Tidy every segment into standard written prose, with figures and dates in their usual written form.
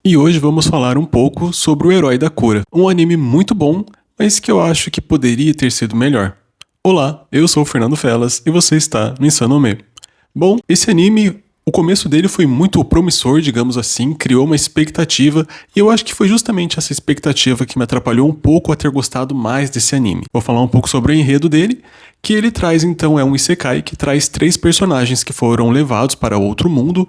E hoje vamos falar um pouco sobre o Herói da Cura, um anime muito bom, mas que eu acho que poderia ter sido melhor. Olá, eu sou o Fernando Felas e você está no Insanome. Bom, esse anime, o começo dele foi muito promissor, digamos assim, criou uma expectativa e eu acho que foi justamente essa expectativa que me atrapalhou um pouco a ter gostado mais desse anime. Vou falar um pouco sobre o enredo dele, que ele traz então um isekai que traz 3 personagens que foram levados para outro mundo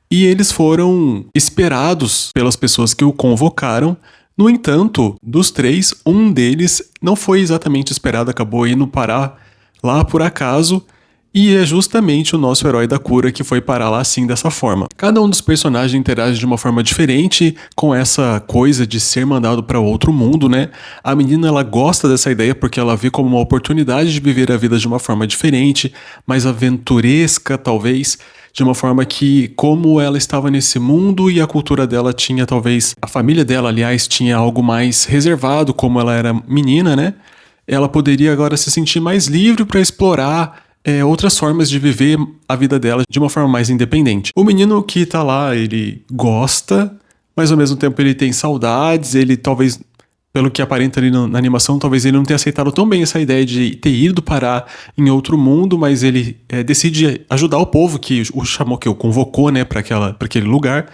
e eles foram esperados pelas pessoas que o convocaram. No entanto, dos 3, um deles não foi exatamente esperado, acabou indo parar lá por acaso, e é justamente o nosso herói da cura que foi parar lá assim dessa forma. Cada um dos personagens interage de uma forma diferente com essa coisa de ser mandado para outro mundo, né? A menina ela gosta dessa ideia porque ela vê como uma oportunidade de viver a vida de uma forma diferente, mais aventuresca talvez, de uma forma que, como ela estava nesse mundo e a cultura dela tinha talvez, a família dela, aliás, tinha algo mais reservado, como ela era menina, né? Ela poderia agora se sentir mais livre para explorar outras formas de viver a vida dela de uma forma mais independente. O menino que tá lá, ele gosta, mas ao mesmo tempo ele tem saudades, ele talvez, pelo que aparenta ali na animação, talvez ele não tenha aceitado tão bem essa ideia de ter ido parar em outro mundo, mas ele decide ajudar o povo que o chamou, que o convocou, né, para aquele lugar.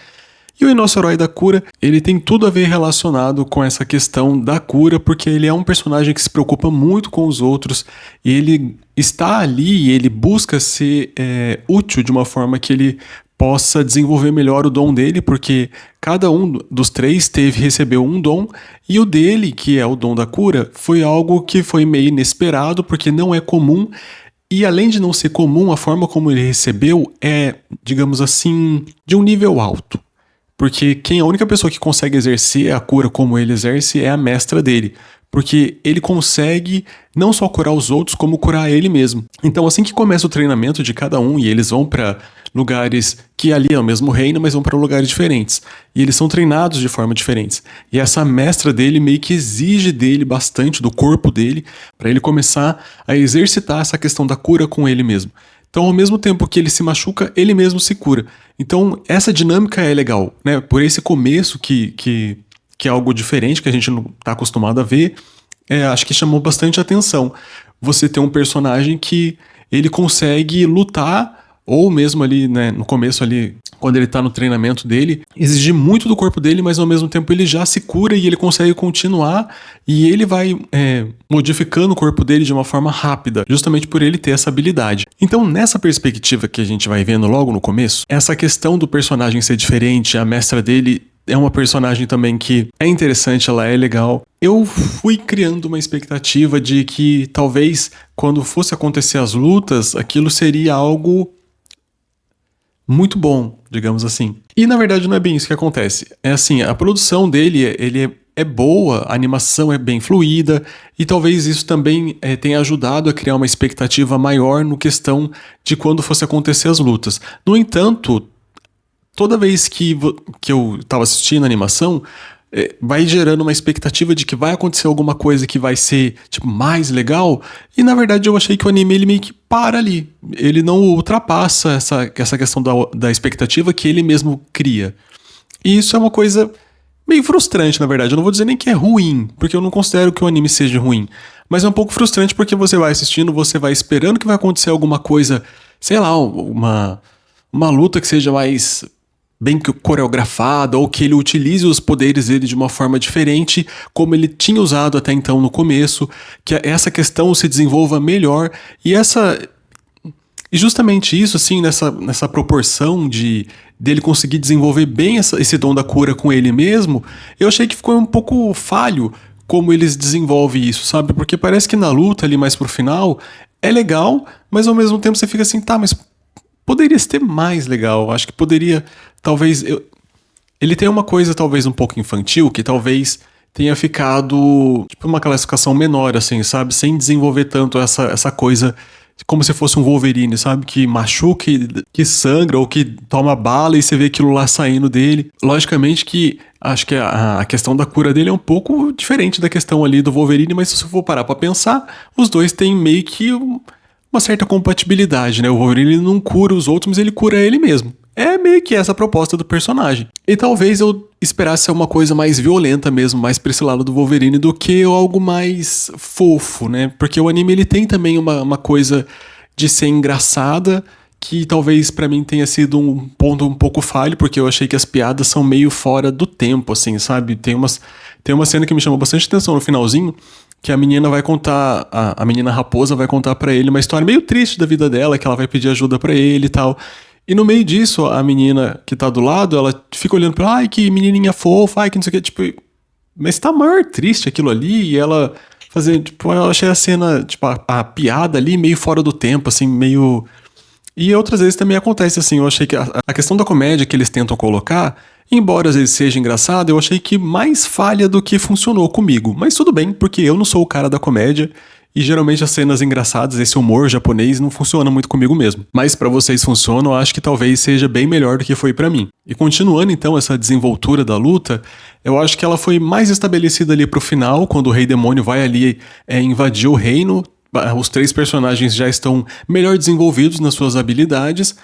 E o nosso herói da cura, ele tem tudo a ver relacionado com essa questão da cura, porque ele é um personagem que se preocupa muito com os outros, e ele está ali e ele busca ser útil de uma forma que ele possa desenvolver melhor o dom dele, porque cada um dos 3 recebeu um dom, e o dele, que é o dom da cura, foi algo que foi meio inesperado, porque não é comum, e além de não ser comum, a forma como ele recebeu é, digamos assim, de um nível alto. Porque a única pessoa que consegue exercer a cura como ele exerce é a mestra dele. Porque ele consegue não só curar os outros, como curar ele mesmo. Então, assim que começa o treinamento de cada um, e eles vão para lugares que ali é o mesmo reino, mas vão para lugares diferentes. E eles são treinados de forma diferentes. E essa mestra dele meio que exige dele bastante, do corpo dele, para ele começar a exercitar essa questão da cura com ele mesmo. Então, ao mesmo tempo que ele se machuca, ele mesmo se cura. Então, essa dinâmica é legal, né? Por esse começo que é algo diferente, que a gente não está acostumado a ver, acho que chamou bastante atenção. Você ter um personagem que ele consegue lutar, ou mesmo ali, né, no começo ali, quando ele tá no treinamento dele, exigir muito do corpo dele, mas ao mesmo tempo ele já se cura e ele consegue continuar, e ele vai modificando o corpo dele de uma forma rápida, justamente por ele ter essa habilidade. Então, nessa perspectiva que a gente vai vendo logo no começo, essa questão do personagem ser diferente, a mestra dele é uma personagem também que é interessante, ela é legal. Eu fui criando uma expectativa de que talvez quando fosse acontecer as lutas, aquilo seria algo muito bom, digamos assim. E na verdade não é bem isso que acontece. É assim, a produção dele, ele é boa, a animação é bem fluida, e talvez isso também tenha ajudado a criar uma expectativa maior no questão de quando fosse acontecer as lutas. No entanto, toda vez que eu tava assistindo a animação, vai gerando uma expectativa de que vai acontecer alguma coisa que vai ser tipo, mais legal, e na verdade eu achei que o anime ele meio que para ali. Ele não ultrapassa essa questão da expectativa que ele mesmo cria. E isso é uma coisa meio frustrante, na verdade. Eu não vou dizer nem que é ruim, porque eu não considero que o anime seja ruim, mas é um pouco frustrante porque você vai assistindo, você vai esperando que vai acontecer alguma coisa, sei lá, uma luta que seja mais bem coreografada, ou que ele utilize os poderes dele de uma forma diferente, como ele tinha usado até então no começo, que essa questão se desenvolva melhor, e justamente isso, assim, nessa proporção dele conseguir desenvolver bem esse dom da cura com ele mesmo, eu achei que ficou um pouco falho como eles desenvolvem isso, sabe? Porque parece que na luta ali mais pro final é legal, mas ao mesmo tempo você fica assim, tá, mas poderia ser mais legal. Acho que poderia, talvez... Ele tem uma coisa talvez um pouco infantil, que talvez tenha ficado tipo uma classificação menor, assim, sabe? Sem desenvolver tanto essa coisa como se fosse um Wolverine, sabe? Que machuca, que sangra, ou que toma bala e você vê aquilo lá saindo dele. Logicamente que acho que a questão da cura dele é um pouco diferente da questão ali do Wolverine, mas se você for parar pra pensar, os dois têm meio que uma certa compatibilidade, né? O Wolverine ele não cura os outros, mas ele cura ele mesmo. É meio que essa a proposta do personagem. E talvez eu esperasse uma coisa mais violenta mesmo, mais pra esse lado do Wolverine, do que algo mais fofo, né? Porque o anime ele tem também uma coisa de ser engraçada, que talvez pra mim tenha sido um ponto um pouco falho, porque eu achei que as piadas são meio fora do tempo, assim, sabe? Tem uma cena que me chamou bastante atenção no finalzinho, que a menina vai contar, a menina raposa vai contar pra ele uma história meio triste da vida dela, que ela vai pedir ajuda pra ele e tal. E no meio disso, a menina que tá do lado, ela fica olhando pra, ai, que menininha fofa, ai, que não sei o que, tipo, mas tá maior triste aquilo ali, e ela fazendo, tipo, eu achei a cena, tipo, a piada ali meio fora do tempo, assim, meio... E outras vezes também acontece assim, eu achei que a questão da comédia que eles tentam colocar, embora às vezes seja engraçado, eu achei que mais falha do que funcionou comigo. Mas tudo bem, porque eu não sou o cara da comédia e geralmente as cenas engraçadas, esse humor japonês não funciona muito comigo mesmo. Mas pra vocês funcionam, eu acho que talvez seja bem melhor do que foi pra mim. E continuando então essa desenvoltura da luta, eu acho que ela foi mais estabelecida ali pro final, quando o Rei Demônio vai ali invadir o reino. Os três personagens já estão melhor desenvolvidos nas suas habilidades.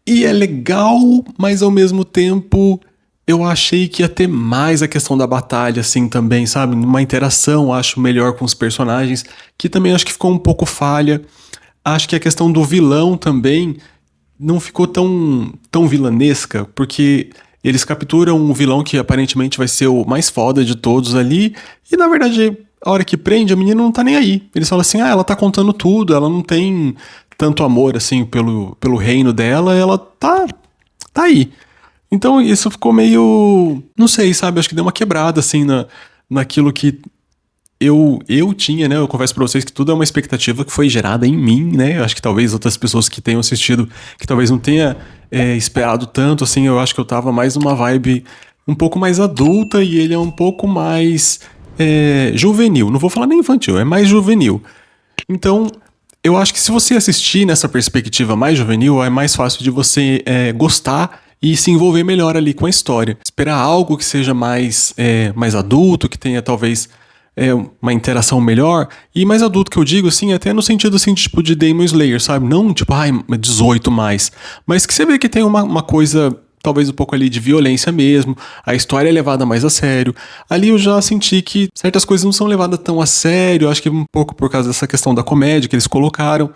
E é legal, mas ao mesmo tempo eu achei que ia ter mais a questão da batalha, assim, também, sabe? Uma interação, acho, melhor com os personagens, que também acho que ficou um pouco falha. Acho que a questão do vilão também não ficou tão vilanesca, porque eles capturam um vilão que aparentemente vai ser o mais foda de todos ali, e na verdade... A hora que prende, a menina não tá nem aí. Eles falam assim, ela tá contando tudo, ela não tem tanto amor, assim, pelo reino dela, ela tá aí. Então isso ficou meio... Não sei, sabe? Acho que deu uma quebrada, assim, naquilo que eu tinha, né? Eu confesso pra vocês que tudo é uma expectativa que foi gerada em mim, né? Eu acho que talvez outras pessoas que tenham assistido, que talvez não tenha esperado tanto, assim, eu acho que eu tava mais numa vibe um pouco mais adulta e ele é um pouco mais... juvenil, não vou falar nem infantil, é mais juvenil. Então, eu acho que se você assistir nessa perspectiva mais juvenil, é mais fácil de você gostar e se envolver melhor ali com a história. Esperar algo que seja mais adulto, que tenha talvez uma interação melhor, e mais adulto que eu digo, assim, até no sentido assim, tipo de Demon Slayer, sabe? Não tipo, 18 mais, mas que você vê que tem uma coisa... Talvez um pouco ali de violência mesmo, a história é levada mais a sério. Ali eu já senti que certas coisas não são levadas tão a sério, acho que um pouco por causa dessa questão da comédia que eles colocaram.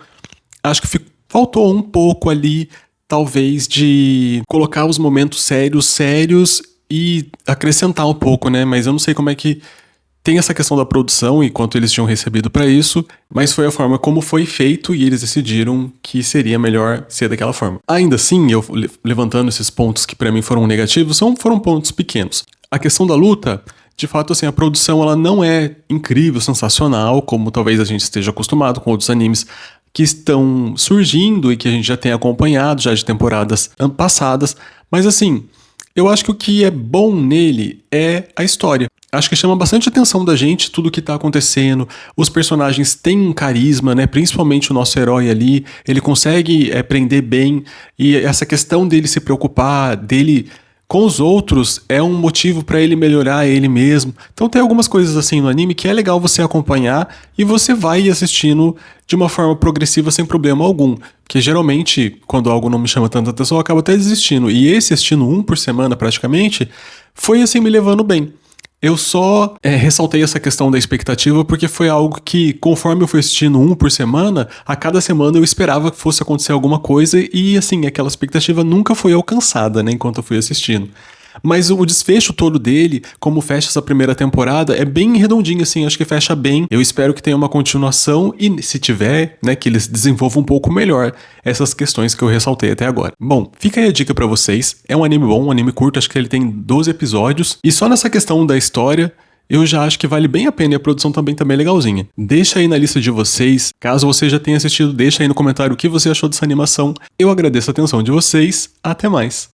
Acho que faltou um pouco ali, talvez, de colocar os momentos sérios e acrescentar um pouco, né? Mas eu não sei como é que tem essa questão da produção e quanto eles tinham recebido pra isso, mas foi a forma como foi feito e eles decidiram que seria melhor ser daquela forma. Ainda assim, eu levantando esses pontos que pra mim foram negativos, foram pontos pequenos. A questão da luta, de fato, assim, a produção ela não é incrível, sensacional, como talvez a gente esteja acostumado com outros animes que estão surgindo e que a gente já tem acompanhado já de temporadas passadas, mas assim, eu acho que o que é bom nele é a história. Acho que chama bastante atenção da gente tudo que tá acontecendo. Os personagens têm um carisma, né? Principalmente o nosso herói ali. Ele consegue prender bem. E essa questão dele se preocupar, dele com os outros, é um motivo pra ele melhorar ele mesmo. Então tem algumas coisas assim no anime que é legal você acompanhar e você vai assistindo de uma forma progressiva sem problema algum. Porque geralmente, quando algo não me chama tanta atenção, eu acabo até desistindo. E esse assistindo um por semana praticamente, foi assim me levando bem. Eu só ressaltei essa questão da expectativa porque foi algo que, conforme eu fui assistindo um por semana, a cada semana eu esperava que fosse acontecer alguma coisa e, assim, aquela expectativa nunca foi alcançada, né, enquanto eu fui assistindo. Mas o desfecho todo dele, como fecha essa primeira temporada, é bem redondinho, assim, acho que fecha bem. Eu espero que tenha uma continuação e, se tiver, né, que eles desenvolvam um pouco melhor essas questões que eu ressaltei até agora. Bom, fica aí a dica pra vocês. É um anime bom, um anime curto, acho que ele tem 12 episódios. E só nessa questão da história, eu já acho que vale bem a pena e a produção também tá bem legalzinha. Deixa aí na lista de vocês, caso você já tenha assistido, deixa aí no comentário o que você achou dessa animação. Eu agradeço a atenção de vocês, até mais!